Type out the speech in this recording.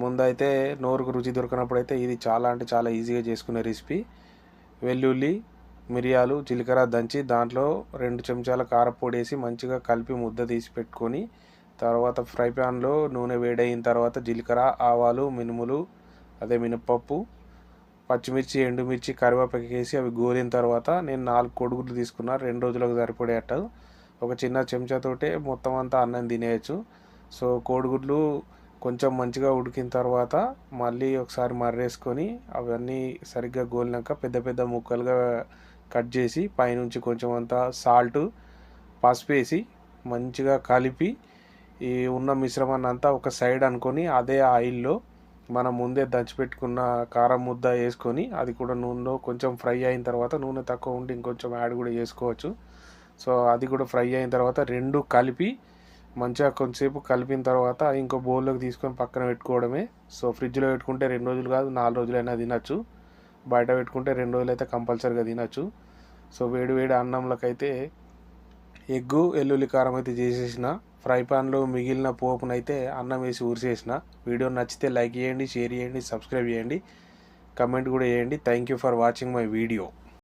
ముందైతే నోరుకు రుచి దొరకనప్పుడైతే ఇది చాలా అంటే చాలా ఈజీగా చేసుకునే రెసిపీ. వెల్లుల్లి, మిరియాలు, జీలకర్ర దంచి దాంట్లో 2 చెంచాల కారపొడి వేసి మంచిగా కలిపి ముద్ద తీసి పెట్టుకొని, తర్వాత ఫ్రై ప్యాన్లో నూనె వేడైన తర్వాత జీలకర్ర, ఆవాలు, మినుములు, అదే మినపప్పు, పచ్చిమిర్చి, ఎండుమిర్చి, కరివేపాకు వేసి అవి గోలిన తర్వాత నేను 4 కోడిగుడ్లు తీసుకున్నా, 2 రోజులకు సరిపడేటట్టు. ఒక చిన్న చెంచాతోటే మొత్తం అంతా అన్నం తినేయచ్చు. సో కోడిగుడ్లు కొంచెం మంచిగా ఉడికిన తర్వాత మళ్ళీ ఒకసారి మర్రేసుకొని అవన్నీ సరిగ్గా గోలినాక పెద్ద పెద్ద ముక్కలుగా కట్ చేసి పైనుంచి కొంచెం అంతా సాల్ట్, పసుపు వేసి మంచిగా కలిపి ఈ ఉన్న మిశ్రమాన్ని అంతా ఒక సైడ్ అనుకొని అదే ఆయిల్లో మనం ముందే దంచిపెట్టుకున్న కారం ముద్ద వేసుకొని అది కూడా నూనెలో కొంచెం ఫ్రై అయిన తర్వాత, నూనె తక్కువ ఉంటే ఇంకొంచెం యాడ్ కూడా చేసుకోవచ్చు. సో అది కూడా ఫ్రై అయిన తర్వాత రెండు కలిపి మంచిగా కొంచెంసేపు కలిపిన తర్వాత ఇంకో బౌల్లోకి తీసుకొని పక్కన పెట్టుకోవడమే. సో ఫ్రిడ్జ్లో పెట్టుకుంటే 2 రోజులు కాదు 4 రోజులైనా తినచ్చు. బయట పెట్టుకుంటే 2 రోజులు అయితే కంపల్సరీగా తినచ్చు. సో వేడి వేడి అన్నంలోకైతే ఎగ్గు వెల్లుల్లి కారం అయితే చేసేసిన, ఫ్రై పాన్లో మిగిలిన పోపునైతే అన్నం వేసి ఊరిసేసిన. వీడియో నచ్చితే లైక్ చేయండి, షేర్ చేయండి, సబ్స్క్రైబ్ చేయండి, కమెంట్ కూడా చేయండి. Thank you for watching my video.